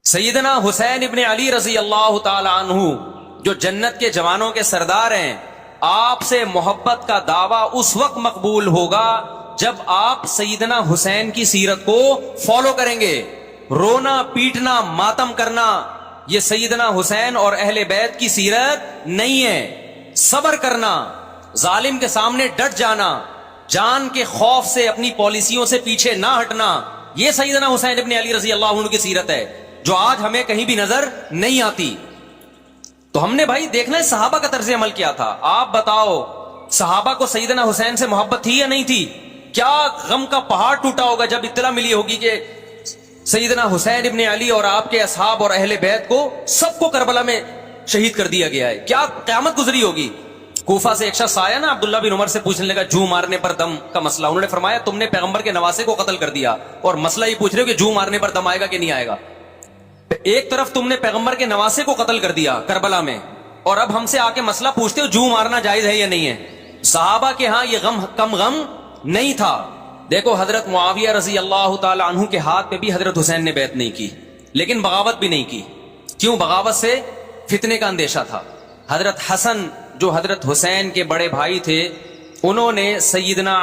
سیدنا حسین ابن علی رضی اللہ تعالی عنہ جو جنت کے جوانوں کے سردار ہیں، آپ سے محبت کا دعویٰ اس وقت مقبول ہوگا جب آپ سیدنا حسین کی سیرت کو فالو کریں گے۔ رونا پیٹنا ماتم کرنا یہ سیدنا حسین اور اہل بیت کی سیرت نہیں ہے۔ صبر کرنا، ظالم کے سامنے ڈٹ جانا، جان کے خوف سے اپنی پالیسیوں سے پیچھے نہ ہٹنا، یہ سیدنا حسین ابن علی رضی اللہ عنہ کی سیرت ہے جو آج ہمیں کہیں بھی نظر نہیں آتی۔ تو ہم نے بھائی دیکھنا ہے صحابہ کا طرز عمل کیا تھا۔ آپ بتاؤ صحابہ کو سیدنا حسین سے محبت تھی یا نہیں تھی؟ کیا غم کا پہاڑ ٹوٹا ہوگا جب اطلاع ملی ہوگی کہ سیدنا حسین ابن علی اور آپ کے اصحاب اور اہل بیت کو سب کو کربلا میں شہید کر دیا گیا ہے۔ کیا قیامت گزری ہوگی۔ کوفہ سے ایک شخص آیا نا، عبداللہ بن عمر سے پوچھنے لگا جو مارنے پر دم کا مسئلہ۔ انہوں نے فرمایا تم نے پیغمبر کے نواسے کو قتل کر دیا اور مسئلہ یہ پوچھ رہے ہو کہ جو مارنے پر دم آئے گا کہ نہیں آئے گا۔ ایک طرف تم نے پیغمبر کے نواسے کو قتل کر دیا کربلا میں، اور اب ہم سے آ کے مسئلہ پوچھتے ہو جو مارنا جائز ہے یا نہیں ہے۔ صحابہ کے ہاں یہ غم کم غم نہیں تھا۔ دیکھو حضرت معاویہ رضی اللہ تعالی عنہ کے ہاتھ پہ بھی حضرت حسین نے بیعت نہیں کی، لیکن بغاوت بھی نہیں کی۔ کیوں؟ بغاوت سے فتنے کا اندیشہ تھا۔ حضرت حسن جو حضرت حسین کے بڑے بھائی تھے، انہوں نے سیدنا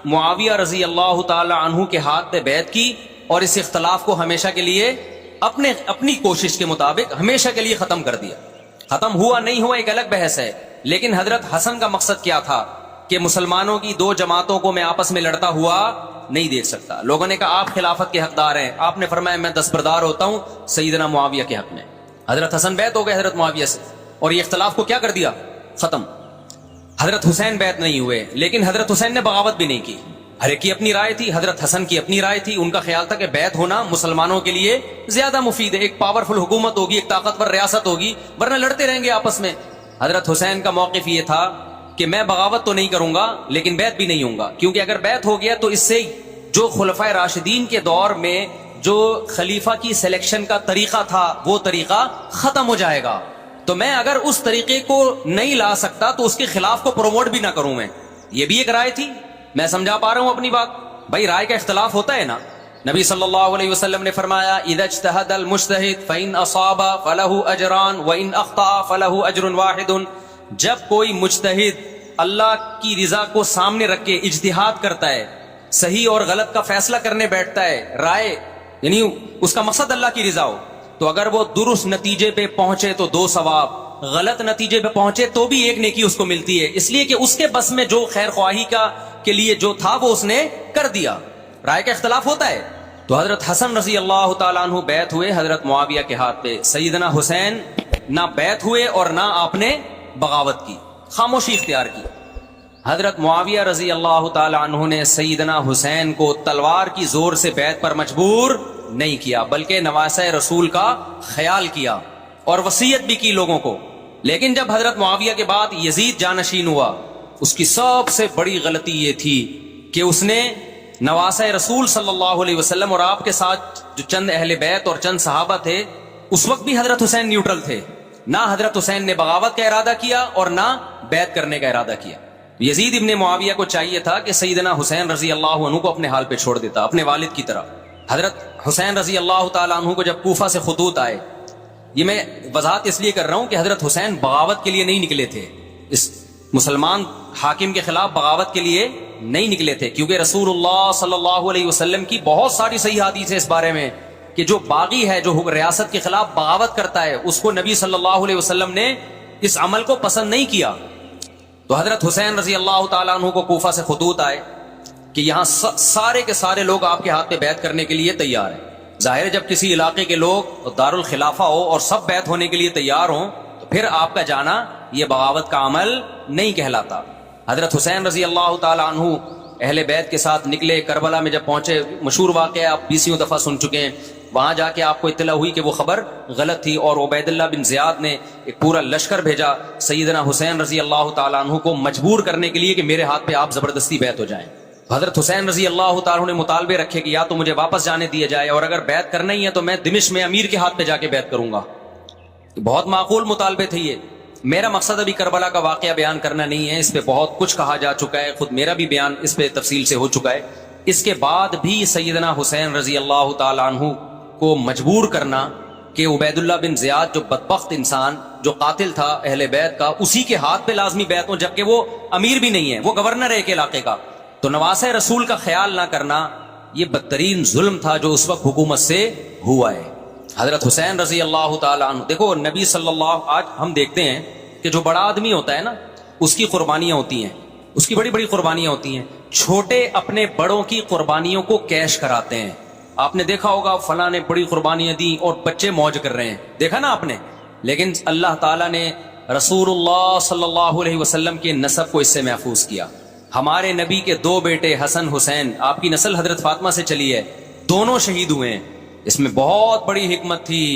معاویہ رضی اللہ تعالی عنہ کے ہاتھ پہ بیعت کی اور اس اختلاف کو ہمیشہ کے لیے اپنی کوشش کے مطابق ہمیشہ کے لیے ختم کر دیا۔ ختم ہوا نہیں ہوا ایک الگ بحث ہے، لیکن حضرت حسن کا مقصد کیا تھا کہ مسلمانوں کی دو جماعتوں کو میں آپس میں لڑتا ہوا نہیں دیکھ سکتا۔ لوگوں نے کہا آپ خلافت کے حقدار ہیں، آپ نے فرمایا میں دستبردار ہوتا ہوں سیدنا معاویہ کے حق میں۔ حضرت حسن بیعت ہو گئے حضرت معاویہ سے اور یہ اختلاف کو کیا کر دیا؟ ختم۔ حضرت حسین بیعت نہیں ہوئے، لیکن حضرت حسین نے بغاوت بھی نہیں کی۔ ہر ایک کی اپنی رائے تھی، حضرت حسن کی اپنی رائے تھی۔ ان کا خیال تھا کہ بیعت ہونا مسلمانوں کے لیے زیادہ مفید ہے، ایک پاورفل حکومت ہوگی، ایک طاقتور ریاست ہوگی، ورنہ لڑتے رہیں گے آپس میں۔ حضرت حسین کا موقف یہ تھا کہ میں بغاوت تو نہیں کروں گا لیکن بیعت بھی نہیں ہوں گا، کیونکہ اگر بیعت ہو گیا تو اس سے جو خلفائے راشدین کے دور میں جو خلیفہ کی سلیکشن کا طریقہ تھا وہ طریقہ ختم ہو جائے گا۔ تو میں اگر اس طریقے کو نہیں لا سکتا تو اس کے خلاف کو پروموٹ بھی نہ کروں میں۔ یہ بھی ایک رائے تھی۔ میں سمجھا پا رہا ہوں اپنی بات؟ بھائی رائے کا اختلاف ہوتا ہے نا۔ نبی صلی اللہ علیہ وسلم نے فرمایا اذا اجتہد المجتہد فإن اصاب فلہ اجران وإن اخطأ فلہ اجر واحد۔ جب کوئی مجتہد اللہ کی رضا کو سامنے رکھ کے اجتہاد کرتا ہے، صحیح اور غلط کا فیصلہ کرنے بیٹھتا ہے، رائے یعنی اس کا مقصد اللہ کی رضا ہو، تو اگر وہ درست نتیجے پہ پہنچے تو 2 ثواب، غلط نتیجے پہ پہنچے تو بھی 1 نیکی اس کو ملتی ہے، اس لیے کہ اس کے بس میں جو خیر خواہی کے لیے جو تھا وہ اس نے کر دیا۔ رائے کا اختلاف ہوتا ہے۔ تو حضرت حسن رضی اللہ تعالیٰ عنہ بیعت ہوئے حضرت معاویہ کے ہاتھ پہ، سیدنا حسین نہ بیعت ہوئے اور نہ آپ نے بغاوت کی، خاموشی اختیار کی۔ حضرت معاویہ رضی اللہ تعالیٰ عنہ نے سیدنا حسین کو تلوار کی زور سے بیعت پر مجبور نہیں کیا، بلکہ نواسہ رسول کا خیال کیا اور وصیت بھی کی لوگوں کو۔ لیکن جب حضرت معاویہ کے بعد یزید جانشین ہوا، اس کی سب سے بڑی غلطی یہ تھی کہ اس نے نواسہ رسول صلی اللہ علیہ وسلم اور آپ کے ساتھ جو چند اہل بیت اور چند صحابہ تھے، اس وقت بھی حضرت حسین نیوٹرل تھے۔ نہ حضرت حسین نے بغاوت کا ارادہ کیا اور نہ بیعت کرنے کا ارادہ کیا۔ یزید ابن معاویہ کو چاہیے تھا کہ سیدنا حسین رضی اللہ عنہ کو اپنے حال پہ چھوڑ دیتا، اپنے والد کی طرح۔ حضرت حسین رضی اللہ تعالیٰ عنہ کو جب کوفہ سے خطوط آئے، یہ میں وضاحت اس لیے کر رہا ہوں کہ حضرت حسین بغاوت کے لیے نہیں نکلے تھے، اس مسلمان حاکم کے خلاف بغاوت کے لیے نہیں نکلے تھے، کیونکہ رسول اللہ صلی اللہ علیہ وسلم کی بہت ساری صحیح حدیث ہے اس بارے میں کہ جو باغی ہے، جو ریاست کے خلاف بغاوت کرتا ہے، اس کو نبی صلی اللہ علیہ وسلم نے اس عمل کو پسند نہیں کیا۔ تو حضرت حسین رضی اللہ تعالیٰ عنہ کو کوفہ سے خطوط آئے کہ یہاں سارے کے سارے لوگ آپ کے ہاتھ پہ بیعت کرنے کے لیے تیار ہیں۔ ظاہر ہے جب کسی علاقے کے لوگ دارالخلافہ ہو اور سب بیعت ہونے کے لیے تیار ہوں تو پھر آپ کا جانا یہ بغاوت کا عمل نہیں کہلاتا۔ حضرت حسین رضی اللہ تعالیٰ عنہ اہل بیت کے ساتھ نکلے، کربلا میں جب پہنچے، مشہور واقعہ آپ 20 دفعہ سن چکے ہیں، وہاں جا کے آپ کو اطلاع ہوئی کہ وہ خبر غلط تھی اور عبید اللہ بن زیاد نے ایک پورا لشکر بھیجا سیدنا حسین رضی اللہ تعالیٰ عنہ کو مجبور کرنے کے لیے کہ میرے ہاتھ پہ آپ زبردستی بیعت ہو جائیں۔ حضرت حسین رضی اللہ تعالیٰ عنہ نے مطالبے رکھے کہ یا تو مجھے واپس جانے دیا جائے، اور اگر بیعت کرنا ہی ہے تو میں دمشق میں امیر کے ہاتھ پہ جا کے بیعت کروں گا۔ بہت معقول مطالبے تھے یہ۔ میرا مقصد ابھی کربلا کا واقعہ بیان کرنا نہیں ہے، اس پہ بہت کچھ کہا جا چکا ہے، خود میرا بھی بیان اس پہ تفصیل سے ہو چکا ہے۔ اس کے بعد بھی سیدنا حسین رضی اللہ تعالیٰ عنہ کو مجبور کرنا کہ عبید اللہ بن زیاد جو بدبخت انسان جو قاتل تھا اہل بیت کا، اسی کے ہاتھ پہ لازمی بیعت ہو، جبکہ وہ امیر بھی نہیں ہے، وہ گورنر ہے ایک علاقے کا. تو نواسہ رسول کا خیال نہ کرنا یہ بدترین ظلم تھا جو اس وقت حکومت سے ہوا ہے. حضرت حسین رضی اللہ تعالی عنہ، دیکھو نبی صلی اللہ، آج ہم دیکھتے ہیں کہ جو بڑا آدمی ہوتا ہے نا اس کی قربانیاں ہوتی ہیں، اس کی بڑی بڑی قربانیاں ہوتی ہیں، چھوٹے اپنے بڑوں کی قربانیوں کو کیش کراتے ہیں. آپ نے دیکھا ہوگا فلاں نے بڑی قربانیاں دی اور بچے موج کر رہے ہیں، دیکھا نا آپ نے. لیکن اللہ تعالیٰ نے رسول اللہ صلی اللہ علیہ وسلم کے نسب کو اس سے محفوظ کیا. ہمارے نبی کے دو بیٹے حسن حسین، آپ کی نسل حضرت فاطمہ سے چلی ہے، دونوں شہید ہوئے ہیں. اس میں بہت بڑی حکمت تھی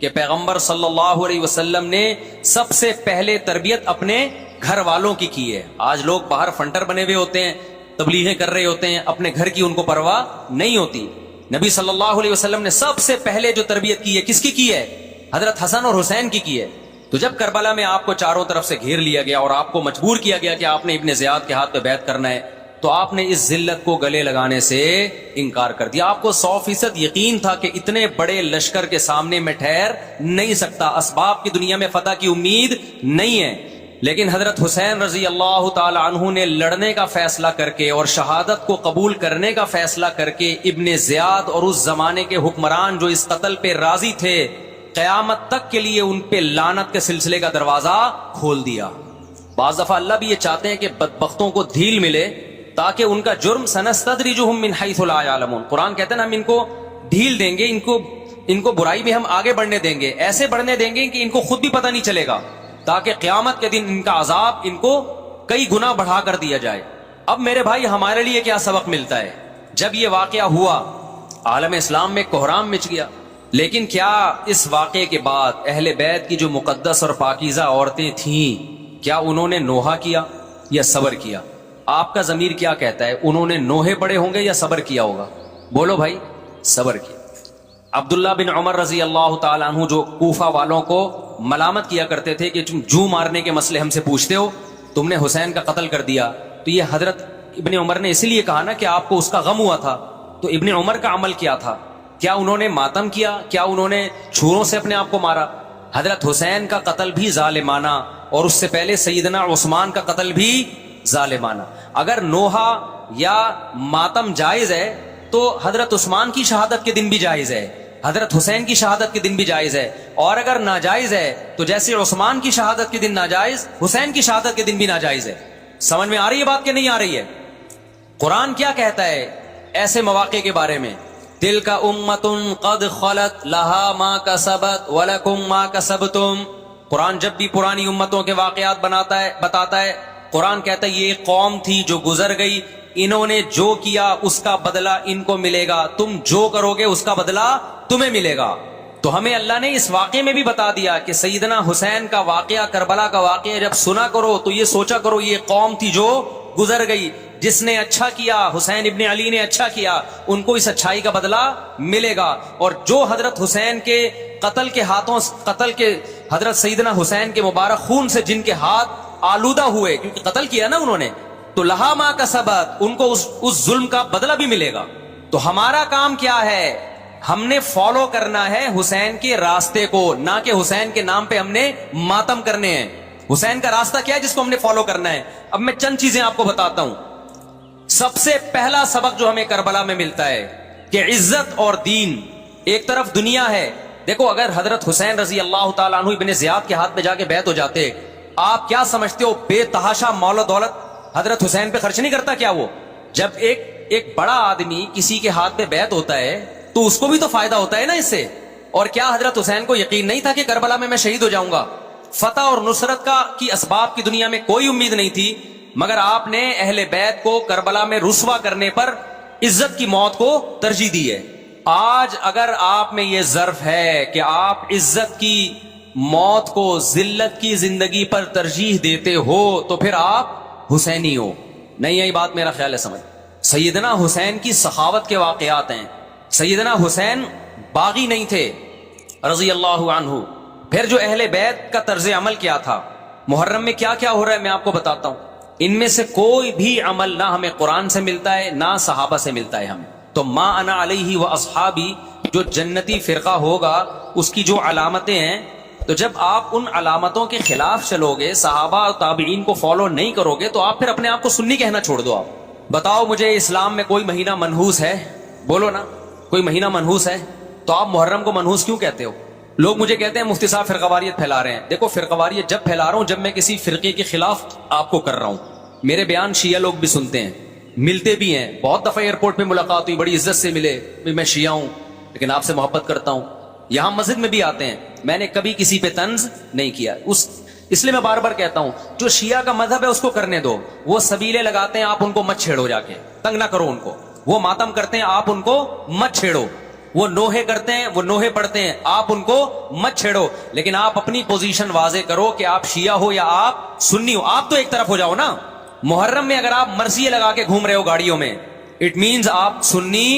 کہ پیغمبر صلی اللہ علیہ وسلم نے سب سے پہلے تربیت اپنے گھر والوں کی ہے. آج لوگ باہر فنٹر بنے ہوئے ہوتے ہیں، تبلیغیں کر رہے ہوتے ہیں، اپنے گھر کی ان کو پرواہ نہیں ہوتی. نبی صلی اللہ علیہ وسلم نے سب سے پہلے جو تربیت کی ہے کس کی ہے؟ حضرت حسن اور حسین کی ہے. تو جب کربلا میں آپ کو چاروں طرف سے گھیر لیا گیا اور آپ کو مجبور کیا گیا کہ آپ نے ابن زیاد کے ہاتھ پہ بیعت کرنا ہے، تو آپ نے اس ذلت کو گلے لگانے سے انکار کر دیا. آپ کو 100% یقین تھا کہ اتنے بڑے لشکر کے سامنے میں ٹھہر نہیں سکتا، اسباب کی دنیا میں فتح کی امید نہیں ہے. لیکن حضرت حسین رضی اللہ تعالی عنہ نے لڑنے کا فیصلہ کر کے اور شہادت کو قبول کرنے کا فیصلہ کر کے ابن زیاد اور اس زمانے کے حکمران جو اس قتل پہ راضی تھے، قیامت تک کے لیے ان پہ لعنت کے سلسلے کا دروازہ کھول دیا. بعض دفعہ اللہ بھی یہ چاہتے ہیں کہ بدبختوں کو دھیل ملے تاکہ ان کا جرم سنستدرجہم من حیث لا یعلمون. قرآن کہتے ہیں نا ہم ان کو ڈھیل دیں گے، ان کو برائی میں ہم آگے بڑھنے دیں گے، ایسے بڑھنے دیں گے کہ ان کو خود بھی پتہ نہیں چلے گا، تاکہ قیامت کے دن ان کا عذاب ان کو کئی گنا بڑھا کر دیا جائے. اب میرے بھائی ہمارے لیے کیا سبق ملتا ہے؟ جب یہ واقعہ ہوا عالم اسلام میں کوہرام مچ گیا، لیکن کیا اس واقعے کے بعد اہل بیت کی جو مقدس اور پاکیزہ عورتیں تھیں، کیا انہوں نے نوحہ کیا یا صبر کیا؟ آپ کا ضمیر کیا کہتا ہے؟ انہوں نے نوحے پڑے ہوں گے یا صبر کیا ہوگا؟ بولو بھائی، صبر کیا. عبداللہ بن عمر رضی اللہ تعالیٰ عنہ جو کوفہ والوں کو ملامت کیا کرتے تھے کہ تم جو مارنے کے مسئلے ہم سے پوچھتے ہو، تم نے حسین کا قتل کر دیا، تو یہ حضرت ابن عمر نے اسی لیے کہا نا کہ آپ کو اس کا غم ہوا تھا. تو ابن عمر کا عمل کیا تھا؟ کیا انہوں نے ماتم کیا؟ کیا انہوں نے چھروں سے اپنے آپ کو مارا؟ حضرت حسین کا قتل بھی ظالمانہ، اور اس سے پہلے سیدنا عثمان کا قتل بھی ظالمانہ. اگر نوحہ یا ماتم جائز ہے تو حضرت عثمان کی شہادت کے دن بھی جائز ہے، حضرت حسین کی شہادت کے دن بھی جائز ہے. اور اگر ناجائز ہے تو جیسے عثمان کی شہادت کے دن ناجائز، حسین کی شہادت کے دن بھی ناجائز ہے. سمجھ میں آ رہی ہے بات کہ نہیں آ رہی ہے؟ قرآن کیا کہتا ہے ایسے مواقع کے بارے میں؟ تلک امۃ قد خلت لہا ما کسبت ولکم ما کسبتم. قرآن جب بھی پرانی امتوں کے واقعات بتاتا ہے، قرآن کہتا ہے یہ ایک قوم تھی جو گزر گئی، انہوں نے جو کیا اس کا بدلہ ان کو ملے گا، تم جو کرو گے اس کا بدلہ تمہیں ملے گا. تو ہمیں اللہ نے اس واقعے میں بھی بتا دیا کہ سیدنا حسین کا واقعہ، کربلا کا واقعہ جب سنا کرو تو یہ سوچا کرو یہ قوم تھی جو گزر گئی، جس نے اچھا کیا، حسین ابن علی نے اچھا کیا، ان کو اس اچھائی کا بدلہ ملے گا. اور جو حضرت حسین کے قتل کے حضرت سیدنا حسین کے مبارک خون سے جن کے ہاتھ آلودہ ہوئے، کیونکہ قتل کیا نا انہوں نے، تو لہا ما کسبت، ان کو اس ظلم کا بدلہ بھی ملے گا. تو ہمارا کام کیا ہے؟ ہم نے فالو کرنا ہے حسین کے راستے کو، نہ کہ حسین کے نام پہ ہم نے ماتم کرنے ہیں. حسین کا راستہ کیا ہے جس کو ہم نے فالو کرنا ہے؟ اب میں چند چیزیں آپ کو بتاتا ہوں. سب سے پہلا سبق جو ہمیں کربلا میں ملتا ہے کہ عزت اور دین، ایک طرف دنیا ہے. دیکھو اگر حضرت حسین رضی اللہ تعالیٰ عنہ ابن زیاد کے ہاتھ پہ جا کے بیعت ہو جاتے، آپ کیا سمجھتے ہو بے تحاشا مال و دولت حضرت حسین پہ خرچ نہیں کرتا کیا؟ وہ جب ایک بڑا آدمی کسی کے ہاتھ پہ بیعت ہوتا ہے تو اس کو بھی تو فائدہ ہوتا ہے نا اس سے. اور کیا حضرت حسین کو یقین نہیں تھا کہ کربلا میں شہید ہو جاؤں گا؟ فتح اور نصرت کی اسباب کی دنیا میں کوئی امید نہیں تھی، مگر آپ نے اہل بیت کو کربلا میں رسوا کرنے پر عزت کی موت کو ترجیح دی ہے. آج اگر آپ میں یہ ظرف ہے کہ آپ عزت کی موت کو ذلت کی زندگی پر ترجیح دیتے ہو تو پھر آپ حسینی ہو. نہیں یہی بات میرا خیال ہے سمجھ. سیدنا حسین کی سخاوت کے واقعات ہیں. سیدنا حسین باغی نہیں تھے رضی اللہ عنہ. پھر جو اہل بیت کا طرز عمل کیا تھا، محرم میں کیا کیا ہو رہا ہے میں آپ کو بتاتا ہوں. ان میں سے کوئی بھی عمل نہ ہمیں قرآن سے ملتا ہے نہ صحابہ سے ملتا ہے ہمیں. تو ما انا علیہ و اصحابی جو جنتی فرقہ ہوگا اس کی جو علامتیں ہیں، تو جب آپ ان علامتوں کے خلاف چلو گے، صحابہ اور تابعین کو فالو نہیں کرو گے، تو آپ پھر اپنے آپ کو سنی کہنا چھوڑ دو. آپ بتاؤ مجھے اسلام میں کوئی مہینہ منحوس ہے؟ بولو نا، کوئی مہینہ منحوس ہے؟ تو آپ محرم کو منحوس کیوں کہتے ہو؟ لوگ مجھے کہتے ہیں مفتی صاحب فرقواریت پھیلا رہے ہیں. دیکھو فرقواریت جب پھیلا رہا ہوں جب میں کسی فرقے کے خلاف آپ کو کر رہا ہوں. میرے بیان شیعہ لوگ بھی سنتے ہیں، ملتے بھی ہیں، بہت دفعہ ایئرپورٹ پہ ملاقات ہوئی، بڑی عزت سے ملے، میں شیعہ ہوں لیکن آپ سے محبت کرتا ہوں. یہاں مسجد میں بھی آتے ہیں، میں نے کبھی کسی پہ طنز نہیں کیا. اس لیے میں بار بار کہتا ہوں جو شیعہ کا مذہب ہے اس کو کرنے دو. وہ سبیلے لگاتے ہیں، آپ ان کو مت چھیڑو، جا کے تنگ نہ کرو ان کو. وہ ماتم کرتے ہیں، آپ ان کو مت چھیڑو. وہ نوحے کرتے ہیں، وہ نوحے پڑھتے ہیں، آپ ان کو مت چھیڑو. لیکن آپ اپنی پوزیشن واضح کرو کہ آپ شیعہ ہو یا آپ سنی ہو. آپ تو ایک طرف ہو جاؤ نا. محرم میں اگر آپ مرثیے لگا کے گھوم رہے ہو گاڑیوں میں، اٹ مینز آپ سنی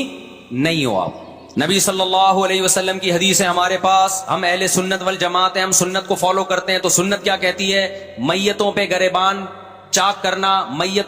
نہیں ہو. آپ نبی صلی اللہ علیہ وسلم کی حدیث ہے ہمارے پاس، ہم اہل سنت والجماعت ہیں، ہم سنت کو فالو کرتے ہیں. تو سنت کیا کہتی ہے؟ میتوں پہ گریبان چاک کرنا، میت